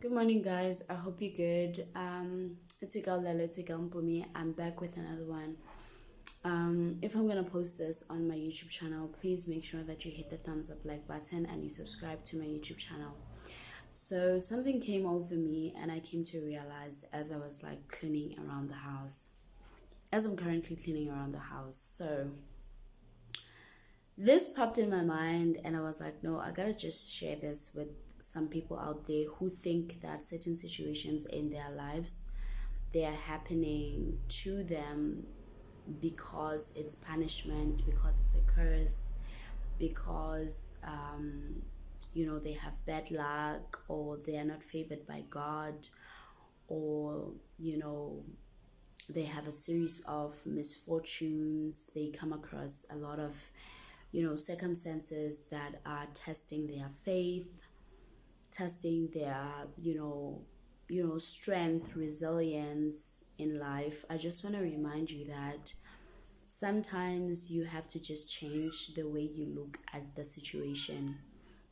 Good morning, guys. I hope you're good. It's your girl Lalo, it's your girl Mpumi. I'm back with another one. If I'm gonna post this on my YouTube channel, please make sure that you hit the thumbs up like button and you subscribe to my YouTube channel. So something came over me, and I came to realize as I was like cleaning around the house, as I'm currently cleaning around the house. So this popped in my mind, and I was like, no, I gotta just share this with some people out there who think that certain situations in their lives, they are happening to them because it's punishment, because it's a curse, because they have bad luck, or they are not favored by God, or they have a series of misfortunes. They come across a lot of circumstances that are testing their faith, testing their strength, resilience in life. I just want to remind you that sometimes you have to just change the way you look at the situation.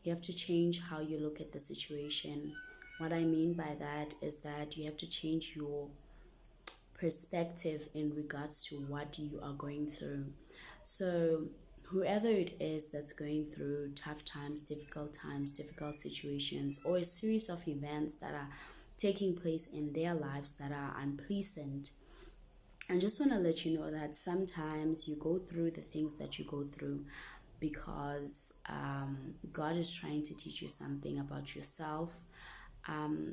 You have to change how you look at the situation. What I mean by that is that you have to change your perspective in regards to what you are going through. So whoever it is that's going through tough times, difficult situations, or a series of events that are taking place in their lives that are unpleasant, I just want to let you know that sometimes you go through the things that you go through because God is trying to teach you something about yourself.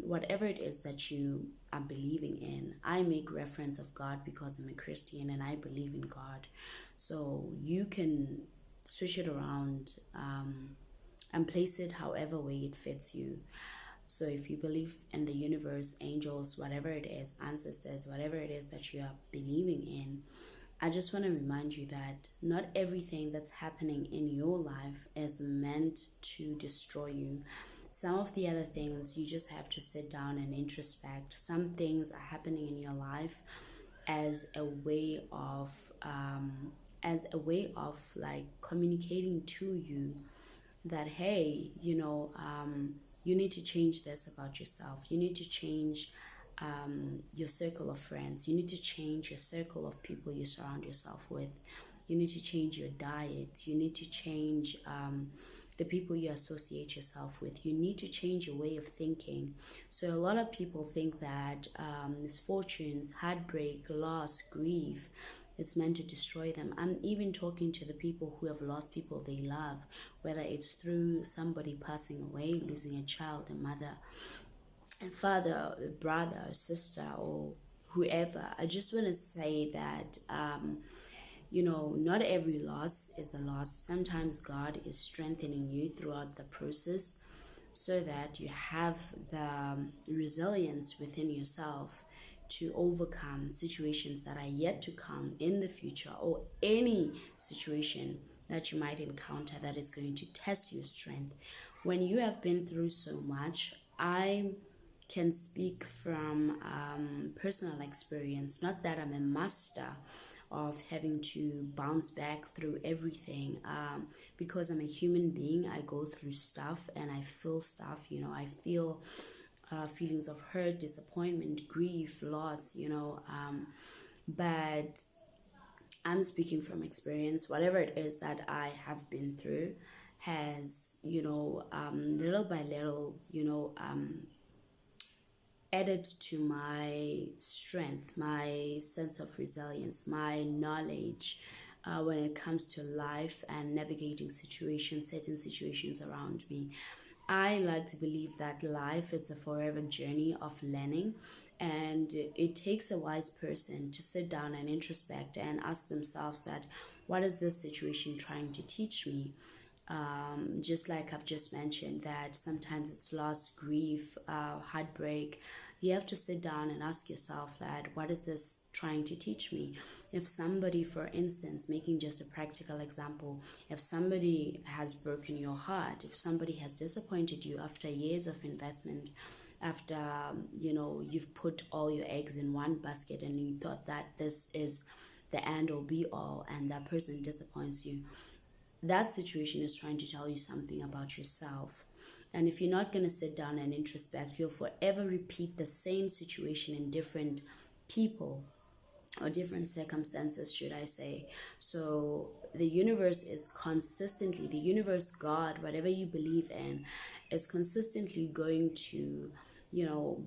Whatever it is that you are believing in. I make reference of God because I'm a Christian and I believe in God. So you can switch it around and place it however way it fits you. So if you believe in the universe, angels, whatever it is, ancestors, whatever it is that you are believing in, I just want to remind you that not everything that's happening in your life is meant to destroy you. Some of the other things you just have to sit down and introspect. Some things are happening in your life as a way of like communicating to you that, hey, you need to change this about yourself. You need to change your circle of friends. You need to change your circle of people you surround yourself with. You need to change your diet. You need to change the people you associate yourself with. You need to change your way of thinking. So a lot of people think that misfortunes, heartbreak, loss, grief, it's meant to destroy them. I'm even talking to the people who have lost people they love, whether it's through somebody passing away, losing a child, a mother, a father, a brother, a sister, or whoever. I just want to say that not every loss is a loss. Sometimes God is strengthening you throughout the process so that you have the resilience within yourself to overcome situations that are yet to come in the future, or any situation that you might encounter that is going to test your strength. When you have been through so much, I can speak from personal experience. Not that I'm a master of having to bounce back through everything, because I'm a human being. I go through stuff and I feel stuff. I feel feelings of hurt, disappointment, grief, loss. But I'm speaking from experience. Whatever it is that I have been through has, little by little, added to my strength, my sense of resilience, my knowledge when it comes to life and navigating situations, certain situations around me. I like to believe that life is a forever journey of learning, and it takes a wise person to sit down and introspect and ask themselves that, what is this situation trying to teach me? Just like I've just mentioned, that sometimes it's loss, grief, heartbreak. You have to sit down and ask yourself that, what is this trying to teach me? If somebody, for instance, making just a practical example, if somebody has broken your heart, if somebody has disappointed you after years of investment, after you've put all your eggs in one basket and you thought that this is the end or be all, and that person disappoints you, that situation is trying to tell you something about yourself. And if you're not going to sit down and introspect, you'll forever repeat the same situation in different people or different circumstances, should I say. So the universe is consistently, the universe, God, whatever you believe in, is consistently going to,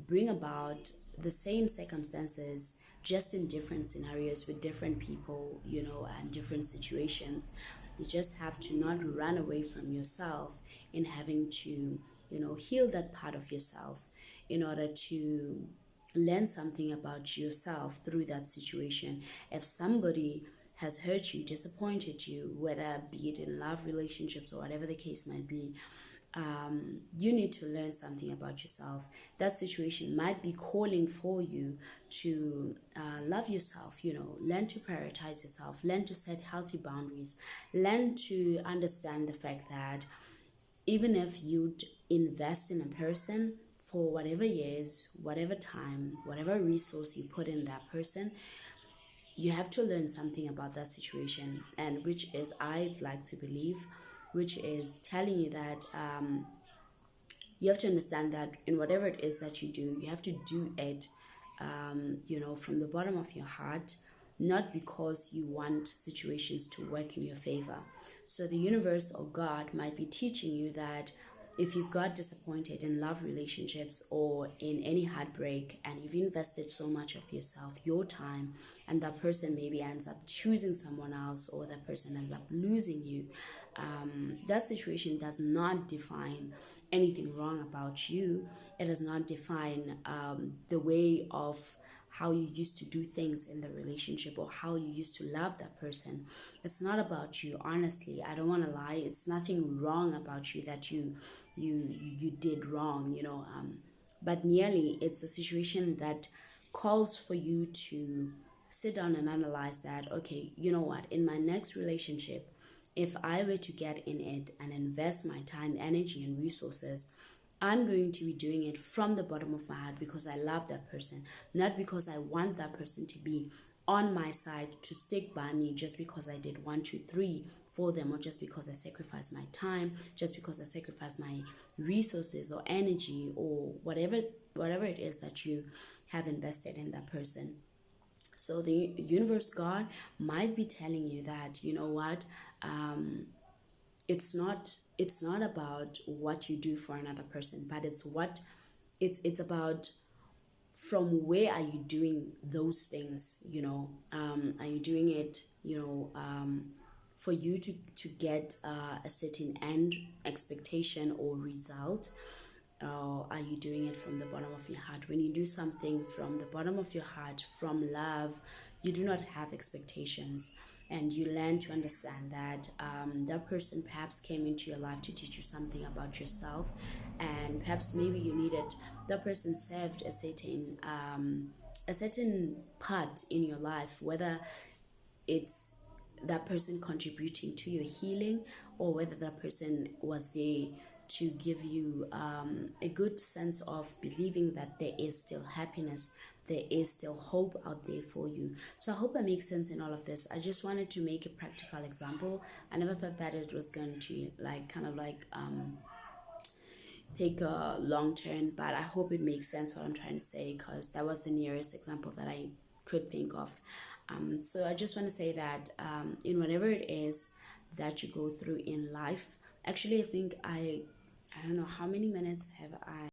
bring about the same circumstances, just in different scenarios with different people, and different situations. You just have to not run away from yourself in having to, heal that part of yourself in order to learn something about yourself through that situation. If somebody has hurt you, disappointed you, whether be it in love, relationships, or whatever the case might be, you need to learn something about yourself. That situation might be calling for you to love yourself, learn to prioritize yourself, learn to set healthy boundaries, learn to understand the fact that even if you'd invest in a person for whatever years, whatever time, whatever resource you put in that person, you have to learn something about that situation, and which is, I'd like to believe, which is telling you that you have to understand that in whatever it is that you do, you have to do it, from the bottom of your heart, not because you want situations to work in your favor. So the universe or God might be teaching you that if you've got disappointed in love relationships or in any heartbreak, and you've invested so much of yourself, your time, and that person maybe ends up choosing someone else, or that person ends up losing you, that situation does not define anything wrong about you. It does not define the way of how you used to do things in the relationship, or how you used to love that person. It's not about you, honestly. I don't want to lie. It's nothing wrong about you that you did wrong, but merely it's a situation that calls for you to sit down and analyze that, okay, you know what, in my next relationship, if I were to get in it and invest my time, energy, and resources, I'm going to be doing it from the bottom of my heart because I love that person, not because I want that person to be on my side, to stick by me just because I did 1, 2, 3 for them, or just because I sacrificed my time, just because I sacrificed my resources or energy, or whatever it is that you have invested in that person. So the universe, God, might be telling you that, you know what, it's not about what you do for another person, but it's about from where are you doing those things. Are you doing it for you to get a certain end expectation or result, or are you doing it from the bottom of your heart? When you do something from the bottom of your heart, from love, you do not have expectations, and you learn to understand that that person perhaps came into your life to teach you something about yourself, and perhaps maybe you needed that person served a certain part in your life, whether it's that person contributing to your healing, or whether that person was there to give you a good sense of believing that there is still happiness, there is still hope out there for you. So I hope that makes sense in all of this. I just wanted to make a practical example. I never thought that it was going to take a long turn, but I hope it makes sense what I'm trying to say, because that was the nearest example that I could think of. So I just want to say that in whatever it is that you go through in life, actually I think I don't know how many minutes have I